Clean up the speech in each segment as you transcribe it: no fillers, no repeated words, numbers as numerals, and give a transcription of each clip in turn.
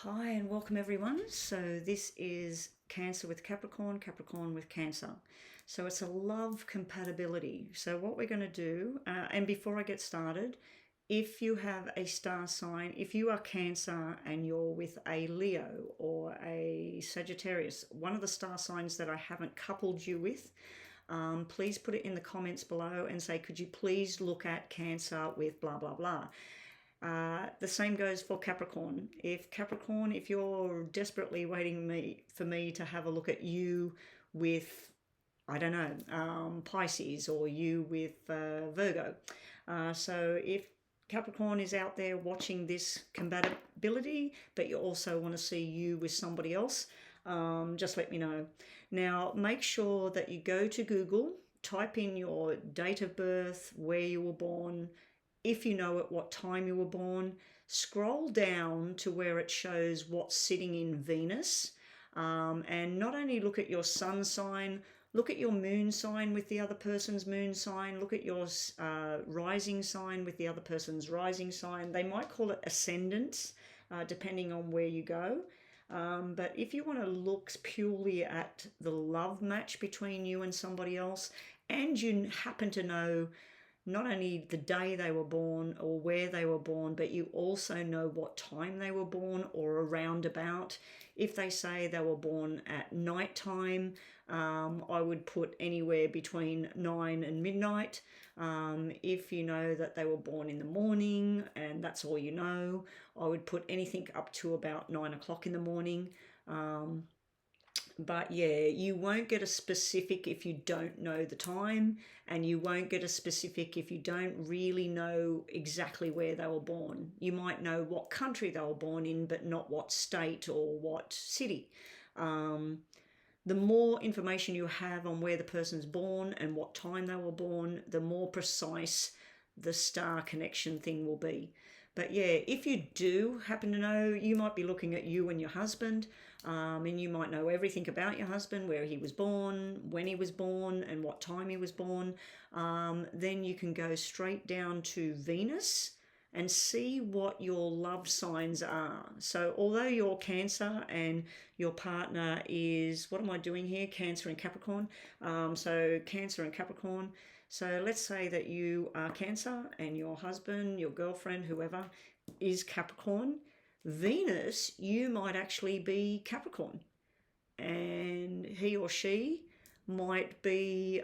Hi and welcome everyone. So this is Cancer with Capricorn, Capricorn with Cancer. So it's a love compatibility. So what we're going to do, and before I get started, if you have a star sign, if you are Cancer and you're with a Leo or a Sagittarius, one of the star signs that I haven't coupled you with, please put it in the comments below and say, could you please look at Cancer with blah, blah, blah. The same goes for Capricorn. If you're desperately waiting for me to have a look at you with, I don't know, Pisces, or you with Virgo. So if Capricorn is out there watching this compatibility, but you also want to see you with somebody else, just let me know. Now, make sure that you go to Google, type in your date of birth, where you were born, if you know at what time you were born, scroll down to where it shows what's sitting in Venus. And not only look at your sun sign, look at your moon sign with the other person's moon sign, look at your rising sign with the other person's rising sign. They might call it ascendants, depending on where you go. But if you want to look purely at the love match between you and somebody else, and you happen to know not only the day they were born or where they were born, but you also know what time they were born or around about. If they say they were born at night time, I would put anywhere between 9 and midnight. If you know that they were born in the morning and that's all you know, I would put anything up to about 9 o'clock in the morning. But yeah, you won't get a specific if you don't know the time, and you won't get a specific if you don't really know exactly where they were born. You might know what country they were born in, but not what state or what city. The more information you have on where the person's born and what time they were born, the more precise the star connection thing will be. But yeah, if you do happen to know, you might be looking at you and your husband, and you might know everything about your husband, where he was born, when he was born, and what time he was born. Then you can go straight down to Venus and see what your love signs are. So although you're Cancer and your partner is, what am I doing here? Cancer and Capricorn. So Cancer and Capricorn. So let's say that you are Cancer and your husband, your girlfriend, whoever is Capricorn. Venus, you might actually be Capricorn, and he or she might be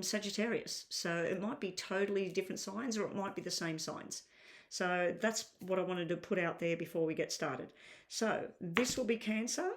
Sagittarius. So it might be totally different signs, or it might be the same signs. So that's what I wanted to put out there before we get started. So this will be Cancer.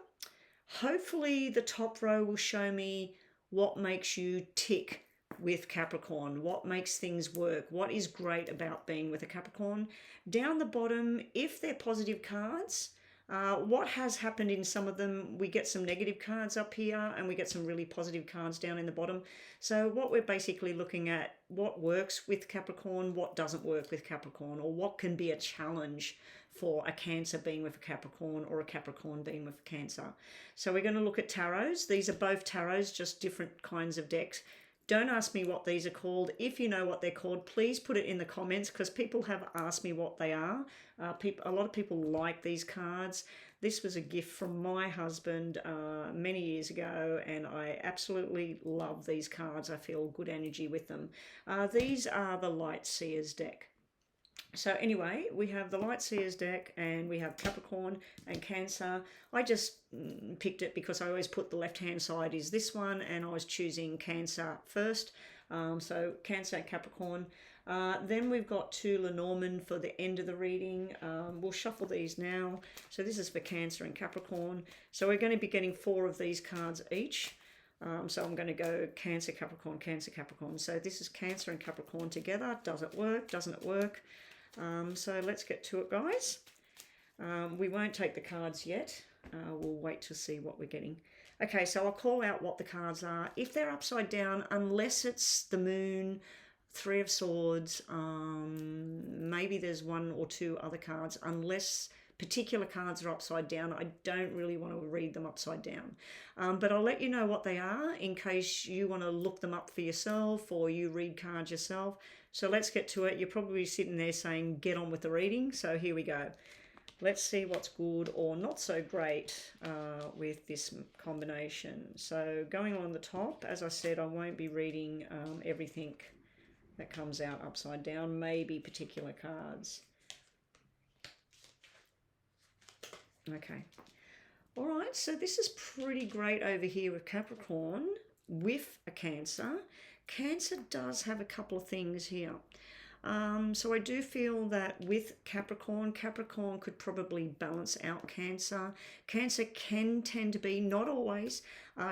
Hopefully the top row will show me what makes you tick with Capricorn, what makes things work, what is great about being with a Capricorn. Down the bottom, if they're positive cards, what has happened in some of them, we get some negative cards up here and we get some really positive cards down in the bottom. So what we're basically looking at, what works with Capricorn, what doesn't work with Capricorn, or what can be a challenge for a Cancer being with a Capricorn or a Capricorn being with a Cancer. So we're going to look at tarots. These are both tarots, just different kinds of decks. Don't ask me what these are called. If you know what they're called, please put it in the comments, because people have asked me what they are. A lot of people like these cards. This was a gift from my husband many years ago, and I absolutely love these cards. I feel good energy with them. These are the Light Seers deck. So anyway, we have the Light Seers deck, and we have Capricorn and Cancer. I just picked it because I always put the left-hand side is this one, and I was choosing Cancer first. So Cancer and Capricorn. Then we've got two Lenormand for the end of the reading. We'll shuffle these now. So this is for Cancer and Capricorn. So we're going to be getting 4 of these cards each. So I'm going to go Cancer, Capricorn, Cancer, Capricorn. So this is Cancer and Capricorn together. Does it work? Doesn't it work? So let's get to it, guys. We won't take the cards yet. We'll wait to see what we're getting. Okay, so I'll call out what the cards are. If they're upside down, unless it's the Moon, 3 of Swords, maybe there's 1 or 2 other cards, unless particular cards are upside down, I don't really want to read them upside down. But I'll let you know what they are in case you want to look them up for yourself or you read cards yourself. So let's get to it. You're probably sitting there saying, get on with the reading. So here we go. Let's see what's good or not so great with this combination. So going on the top, as I said, I won't be reading everything that comes out upside down, maybe particular cards. Okay. All right, so this is pretty great over here with Capricorn with a Cancer. Cancer does have a couple of things here. So I do feel that with Capricorn, Capricorn could probably balance out Cancer. Cancer can tend to be, not always,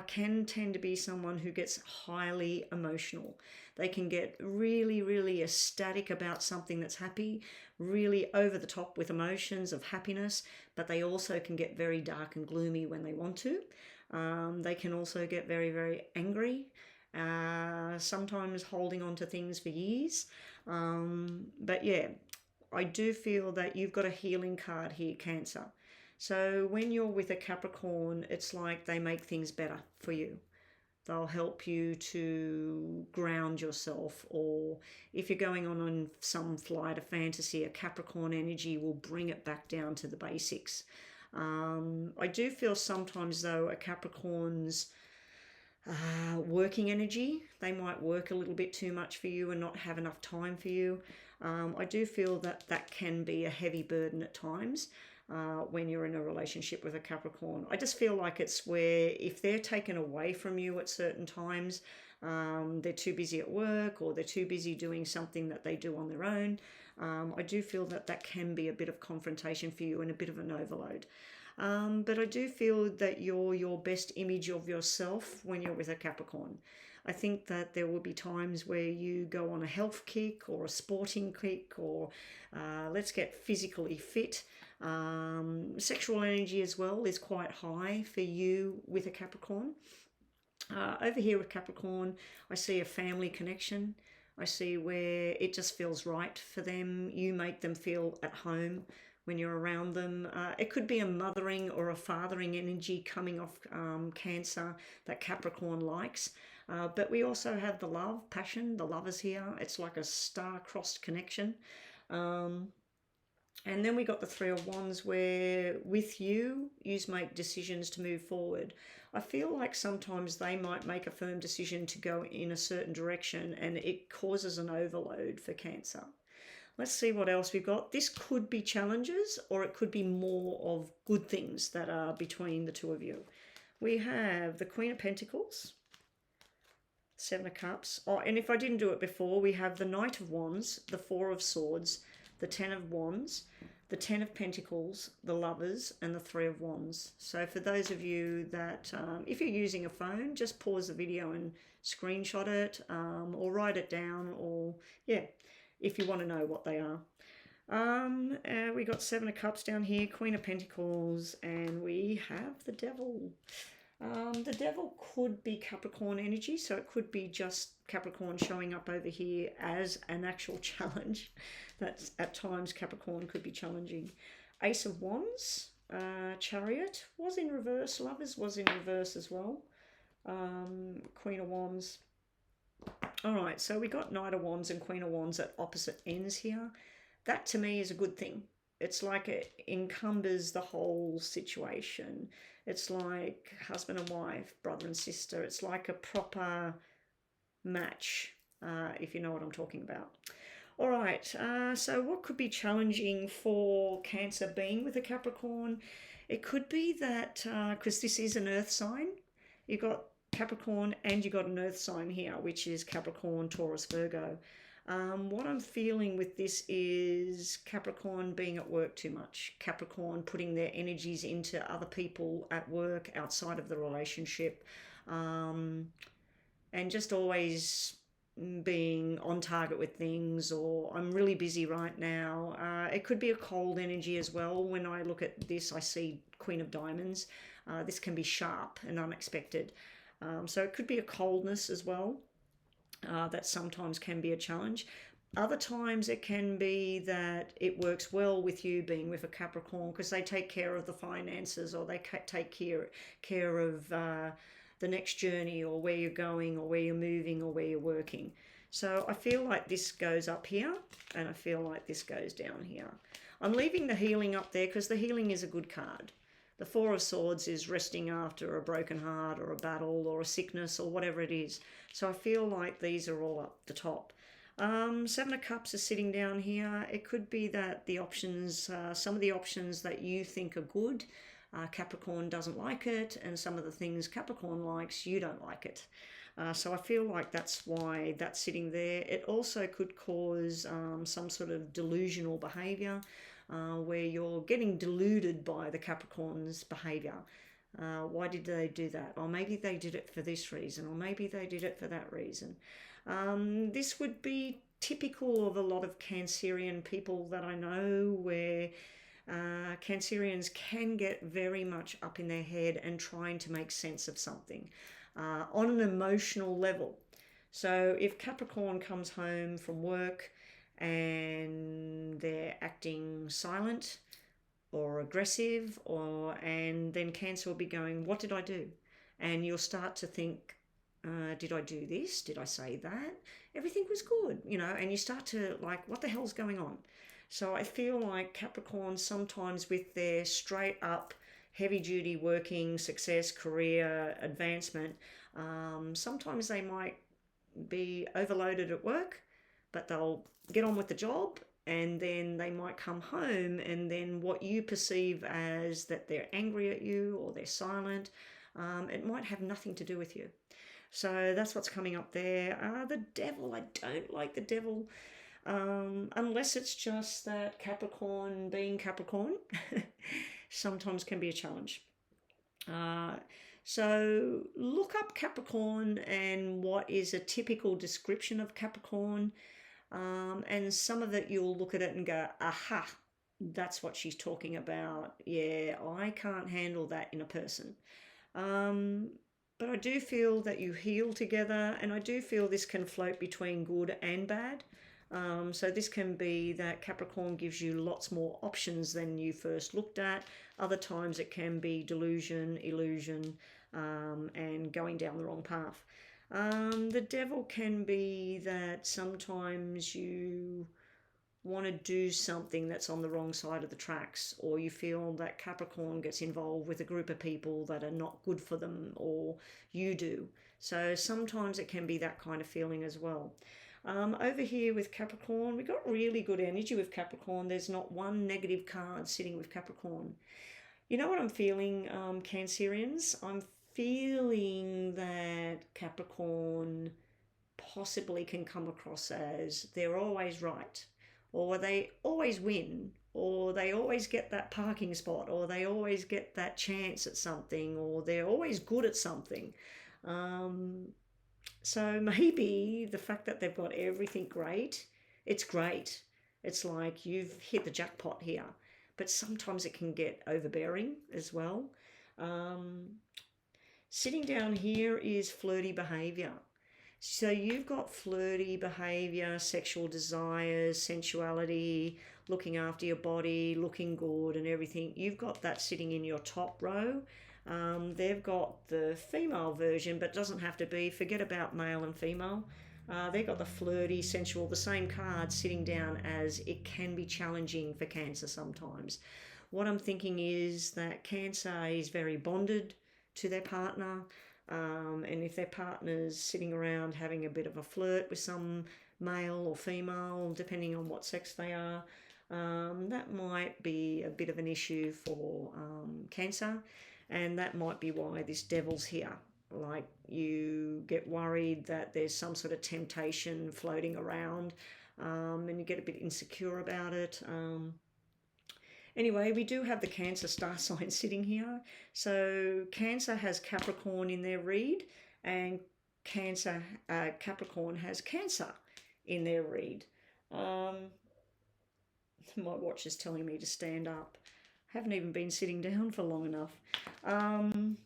can tend to be someone who gets highly emotional. They can get really, really ecstatic about something that's happy, really over the top with emotions of happiness, but they also can get very dark and gloomy when they want to. They can also get very, very angry, sometimes holding on to things for years. But yeah, I do feel that you've got a healing card here, Cancer. So when you're with a Capricorn, it's like they make things better for you. They'll help you to ground yourself, or if you're going on some flight of fantasy, a Capricorn energy will bring it back down to the basics. I do feel sometimes, though, a Capricorn's working energy, they might work a little bit too much for you and not have enough time for you. I do feel that that can be a heavy burden at times when you're in a relationship with a Capricorn. I just feel like it's where if they're taken away from you at certain times, they're too busy at work or they're too busy doing something that they do on their own. I do feel that that can be a bit of confrontation for you and a bit of an overload. But I do feel that you're your best image of yourself when you're with a Capricorn. I think that there will be times where you go on a health kick or a sporting kick, or let's get physically fit. Sexual energy as well is quite high for you with a Capricorn. Over here with Capricorn, I see a family connection. I see where it just feels right for them. You make them feel at home when you're around them. It could be a mothering or a fathering energy coming off Cancer that Capricorn likes. But we also have the love, passion, the lovers here. It's like a star-crossed connection. And then we got the Three of Wands, where with you make decisions to move forward. I feel like sometimes they might make a firm decision to go in a certain direction and it causes an overload for Cancer. Let's see what else we've got. This could be challenges or it could be more of good things that are between the two of you. We have the Queen of Pentacles, Seven of Cups. Oh, and if I didn't do it before, we have the Knight of Wands, the Four of Swords, the Ten of Wands, the Ten of Pentacles, the Lovers, and the Three of Wands. So for those of you that, if you're using a phone, just pause the video and screenshot it, or write it down, or yeah, if you want to know what they are. We got Seven of Cups down here, Queen of Pentacles, and we have the Devil. The Devil could be Capricorn energy, so it could be just Capricorn showing up over here as an actual challenge. That's at times Capricorn could be challenging. Ace of Wands, Chariot was in reverse, Lovers was in reverse as well. Queen of Wands. All right, so we got Knight of Wands and Queen of Wands at opposite ends here. That to me is a good thing. It's like it encumbers the whole situation. It's like husband and wife, brother and sister. It's like a proper match, if you know what I'm talking about. All right, so what could be challenging for Cancer being with a Capricorn? It could be that, because this is an earth sign, you've got Capricorn and you got an earth sign here, which is Capricorn, Taurus, Virgo. What I'm feeling with this is Capricorn being at work too much. Capricorn putting their energies into other people at work, outside of the relationship, and just always being on target with things, or I'm really busy right now. It could be a cold energy as well. When I look at this, I see Queen of Diamonds. This can be sharp and unexpected. So it could be a coldness as well. That sometimes can be a challenge. Other times it can be that it works well with you being with a Capricorn because they take care of the finances, or they take care of the next journey, or where you're going, or where you're moving, or where you're working. So I feel like this goes up here and I feel like this goes down here. I'm leaving the healing up there because the healing is a good card. The Four of Swords is resting after a broken heart or a battle or a sickness or whatever it is. So I feel like these are all up the top. Seven of Cups is sitting down here. It could be that the options, some of the options that you think are good, Capricorn doesn't like it, and some of the things Capricorn likes, you don't like it. So I feel like that's why that's sitting there. It also could cause some sort of delusional behavior where you're getting deluded by the Capricorn's behavior. Why did they do that? Or maybe they did it for this reason, or maybe they did it for that reason. This would be typical of a lot of Cancerian people that I know, where Cancerians can get very much up in their head and trying to make sense of something on an emotional level. So if Capricorn comes home from work and they're acting silent or aggressive, and then Cancer will be going, what did I do? And you'll start to think, did I do this? Did I say that? Everything was good, and you start to like, what the hell's going on? So I feel like Capricorn sometimes, with their straight up heavy duty working success, career advancement, sometimes they might be overloaded at work, but they'll get on with the job, and then they might come home, and then what you perceive as that they're angry at you or they're silent, it might have nothing to do with you. So that's what's coming up there. The Devil, I don't like the Devil, unless it's just that Capricorn being Capricorn sometimes can be a challenge. So look up Capricorn and what is a typical description of Capricorn. And some of it you'll look at it and go, aha, that's what she's talking about. Yeah, I can't handle that in a person. But I do feel that you heal together, and I do feel this can float between good and bad. So this can be that Capricorn gives you lots more options than you first looked at. Other times it can be delusion, illusion, and going down the wrong path. The Devil can be that sometimes you want to do something that's on the wrong side of the tracks, or you feel that Capricorn gets involved with a group of people that are not good for them, or you do. So sometimes it can be that kind of feeling as well. Over here with Capricorn, we got really good energy with Capricorn. There's not one negative card sitting with Capricorn. You know what I'm feeling, Cancerians? I'm feeling that Capricorn possibly can come across as they're always right, or they always win, or they always get that parking spot, or they always get that chance at something, or they're always good at something. So maybe the fact that they've got everything great, it's great. It's like you've hit the jackpot here. But sometimes it can get overbearing as well. Sitting down here is flirty behavior. So you've got flirty behavior, sexual desires, sensuality, looking after your body, looking good and everything. You've got that sitting in your top row. They've got the female version, but doesn't have to be. Forget about male and female. They've got the flirty, sensual, the same card sitting down, as it can be challenging for Cancer sometimes. What I'm thinking is that Cancer is very bonded to their partner, and if their partner's sitting around having a bit of a flirt with some male or female, depending on what sex they are, that might be a bit of an issue for Cancer, and that might be why this Devil's here. Like, you get worried that there's some sort of temptation floating around, and you get a bit insecure about it. Anyway, we do have the Cancer star sign sitting here. So Cancer has Capricorn in their read, and Capricorn has Cancer in their read. My watch is telling me to stand up. I haven't even been sitting down for long enough. I'm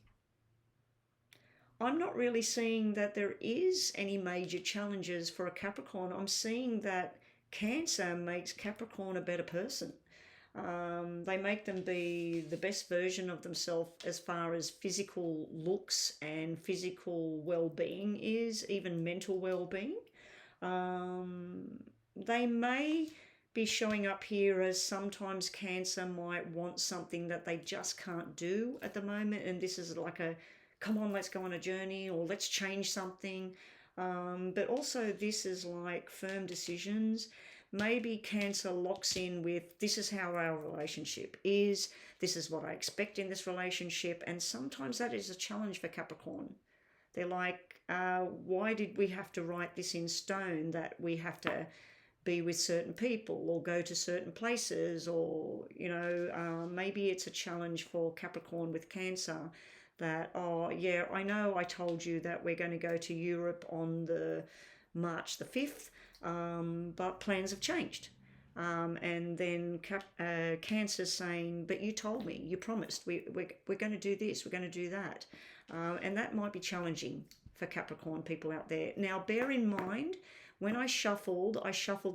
not really seeing that there is any major challenges for a Capricorn. I'm seeing that Cancer makes Capricorn a better person. They make them be the best version of themselves as far as physical looks and physical well-being is, even mental well-being. Um, they may be showing up here as sometimes Cancer might want something that they just can't do at the moment, and this is like a come on, let's go on a journey, or let's change something. But also, this is like firm decisions. Maybe Cancer locks in with this is how our relationship is, this is what I expect in this relationship, and sometimes that is a challenge for Capricorn. They're like, why did we have to write this in stone that we have to be with certain people or go to certain places? Or, maybe it's a challenge for Capricorn with Cancer that, oh, yeah, I know I told you that we're going to go to Europe on the March the 5th, but plans have changed. And then Cancer's saying, but you told me, you promised, we're going to do this, we're going to do that. And that might be challenging for Capricorn people out there. Now, bear in mind, when I shuffled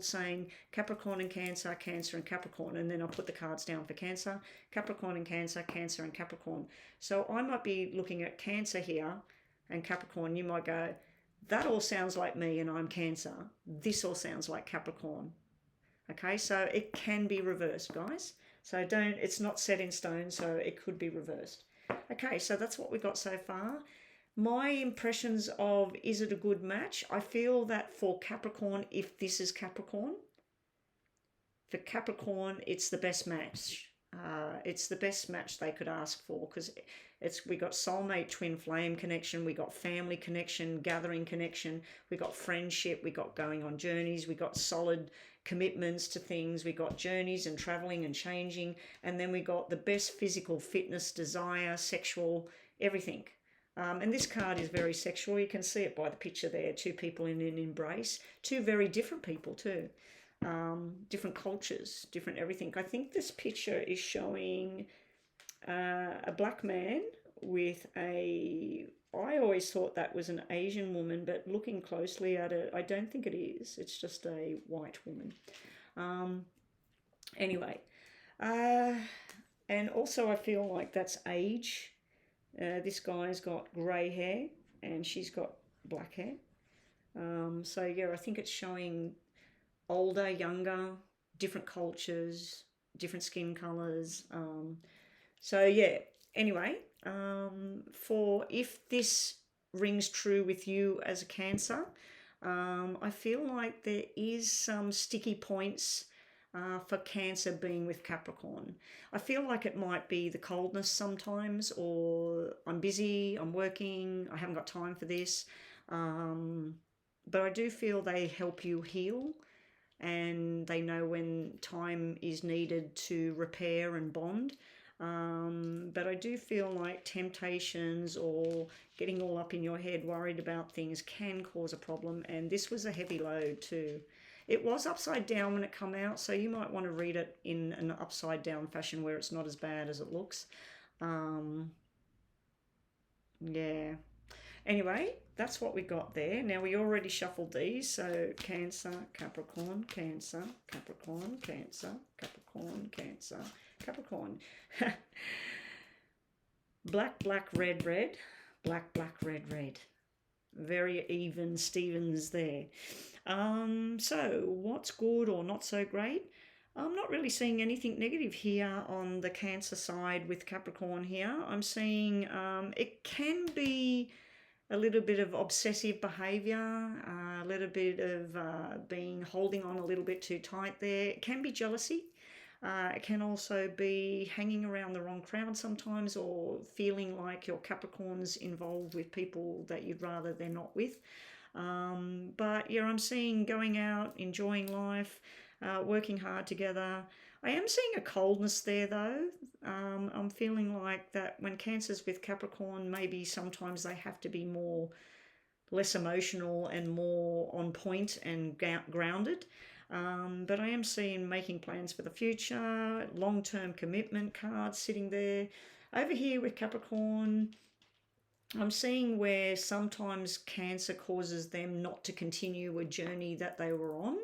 saying Capricorn and Cancer, Cancer and Capricorn, and then I put the cards down for Cancer, Capricorn and Cancer, Cancer and Capricorn. So I might be looking at Cancer here and Capricorn. You might go, that all sounds like me and I'm Cancer. This all sounds like Capricorn. Okay, so it can be reversed, guys. So it's not set in stone, so it could be reversed. Okay, so that's what we got so far. My impressions of is it a good match? I feel that for Capricorn, if this is Capricorn, for Capricorn, it's the best match. It's the best match they could ask for because we got soulmate twin flame connection, we got family connection, gathering connection, we got friendship, we got going on journeys, we got solid commitments to things, we got journeys and traveling and changing, and then we got the best physical fitness, desire, sexual, everything. And this card is very sexual. You can see it by the picture there. Two people in an embrace. Two very different people too. Different cultures, different everything. I think this picture is showing a black man with I always thought that was an Asian woman, but looking closely at it, I don't think it is. It's just a white woman. Anyway, and also I feel like that's age. This guy's got grey hair and she's got black hair. So yeah, I think it's showing older, younger, different cultures, different skin colours. So yeah, anyway, for if this rings true with you as a Cancer, I feel like there is some sticky points for Cancer being with Capricorn. I feel like it might be the coldness sometimes, or I'm busy, I'm working, I haven't got time for this. But I do feel they help you heal and they know when time is needed to repair and bond. But I do feel like temptations or getting all up in your head, worried about things can cause a problem. And this was a heavy load too. It was upside down when it came out, so you might want to read it in an upside down fashion where it's not as bad as it looks. Yeah. Anyway, that's what we got there. Now, we already shuffled these, so Cancer, Capricorn, Cancer, Capricorn, Cancer, Capricorn, Cancer, Capricorn. Black, black, red, red. Black, black, red, red. Very even Stevens there. So what's good or not so great? I'm not really seeing anything negative here on the Cancer side with Capricorn here. I'm seeing it can be a little bit of obsessive behavior, a little bit of holding on a little bit too tight there. It can be jealousy. It can also be hanging around the wrong crowd sometimes, or feeling like your Capricorn's involved with people that you'd rather they're not with. But yeah, I'm seeing going out, enjoying life, working hard together. I am seeing a coldness there though. I'm feeling like that when Cancer's with Capricorn, maybe sometimes they have to be less emotional and more on point and grounded. But I am seeing making plans for the future, long-term commitment cards sitting there. Over here with Capricorn, I'm seeing where sometimes Cancer causes them not to continue a journey that they were on,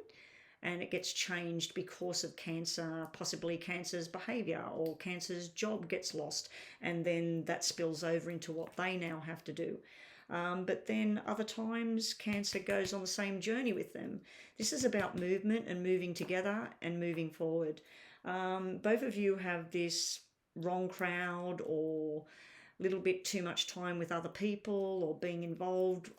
and it gets changed because of Cancer, possibly Cancer's behavior or Cancer's job gets lost, and then that spills over into what they now have to do. But then other times Cancer goes on the same journey with them. This is about movement and moving together and moving forward. Both of you have this wrong crowd or a little bit too much time with other people or being involved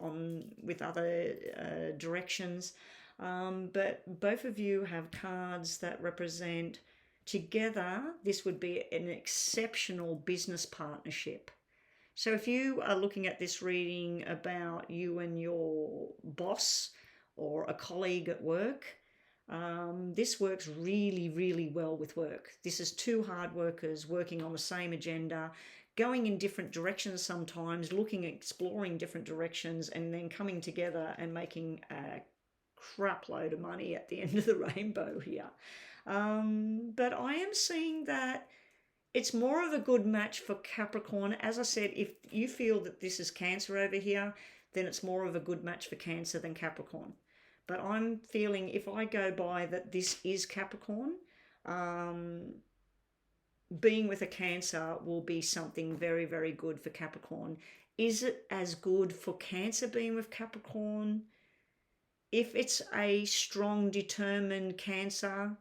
with other directions. But both of you have cards that represent together, this would be an exceptional business partnership. So if you are looking at this reading about you and your boss or a colleague at work, this works really, really well with work. This is two hard workers working on the same agenda, going in different directions sometimes, exploring different directions, and then coming together and making a crap load of money at the end of the rainbow here. But I am seeing that it's more of a good match for Capricorn. As I said, if you feel that this is Cancer over here, then it's more of a good match for Cancer than Capricorn. But I'm feeling, if I go by that this is Capricorn, being with a Cancer will be something very, very good for Capricorn. Is it as good for Cancer being with Capricorn? If it's a strong, determined Cancer,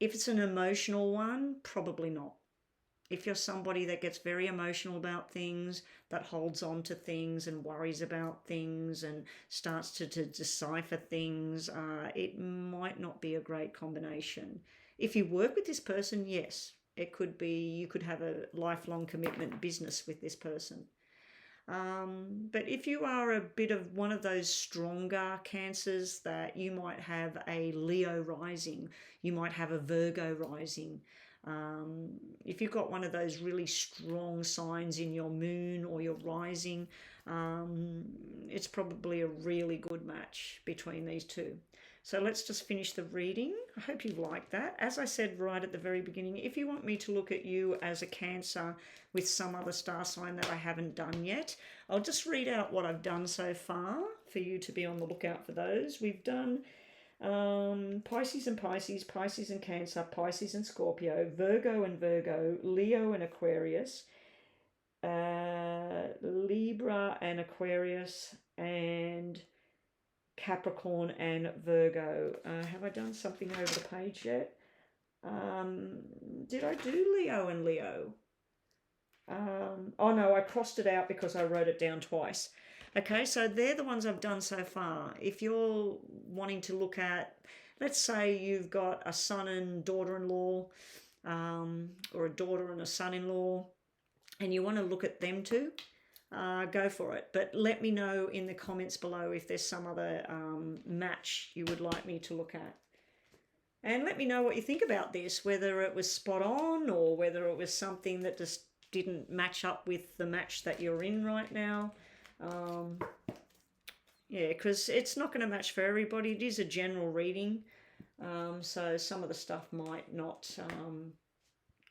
if it's an emotional one, probably not. If you're somebody that gets very emotional about things, that holds on to things and worries about things and starts to decipher things, it might not be a great combination. If you work with this person, yes, it could be, you could have a lifelong commitment business with this person. But if you are a bit of one of those stronger Cancers, that you might have a Leo rising, you might have a Virgo rising. If you've got one of those really strong signs in your moon or your rising, it's probably a really good match between these two. So let's just finish the reading. I hope you like that. As I said right at the very beginning, if you want me to look at you as a Cancer with some other star sign that I haven't done yet, I'll just read out what I've done so far for you to be on the lookout for those. We've done Pisces and Pisces, Pisces and Cancer, Pisces and Scorpio, Virgo and Virgo, Leo and Aquarius, Libra and Aquarius, and Capricorn and Virgo. Have I done something over the page yet? Did I do Leo and Leo? Oh no, I crossed it out because I wrote it down twice. Okay, so they're the ones I've done so far. If you're wanting to look at, let's say you've got a son and daughter-in-law, or a daughter and a son-in-law, and you want to look at them too, go for it. But let me know in the comments below if there's some other match you would like me to look at. And let me know what you think about this, whether it was spot on or whether it was something that just didn't match up with the match that you're in right now. Yeah, because it's not going to match for everybody. It is a general reading, so some of the stuff might not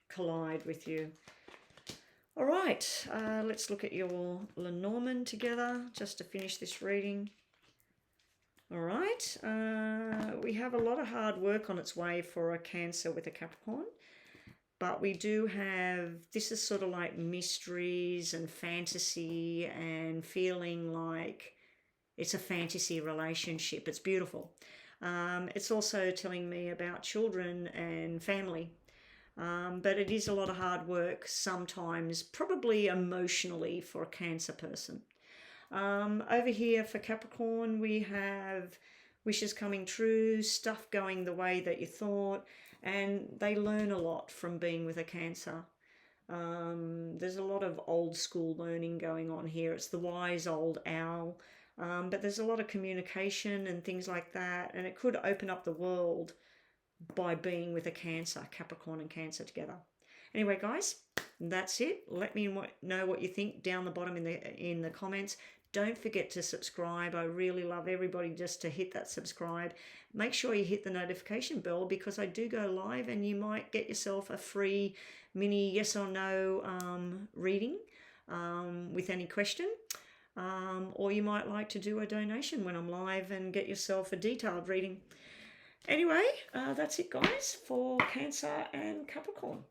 collide with you. All right, let's look at your Lenormand together just to finish this reading. All right, we have a lot of hard work on its way for a Cancer with a Capricorn. But we do have, this is sort of like mysteries and fantasy and feeling like it's a fantasy relationship. It's beautiful. It's also telling me about children and family. But it is a lot of hard work sometimes, probably emotionally for a Cancer person. Over here for Capricorn, we have wishes coming true, stuff going the way that you thought, and they learn a lot from being with a Cancer. There's a lot of old school learning going on here. It's the wise old owl, but there's a lot of communication and things like that, and it could open up the world by being with a Cancer, Capricorn and Cancer together. Anyway, guys, that's it. Let me know what you think down the bottom in the comments. Don't forget to subscribe. I really love everybody just to hit that subscribe. Make sure you hit the notification bell because I do go live and you might get yourself a free mini yes or no reading with any question. Or you might like to do a donation when I'm live and get yourself a detailed reading. Anyway, that's it, guys, for Cancer and Capricorn.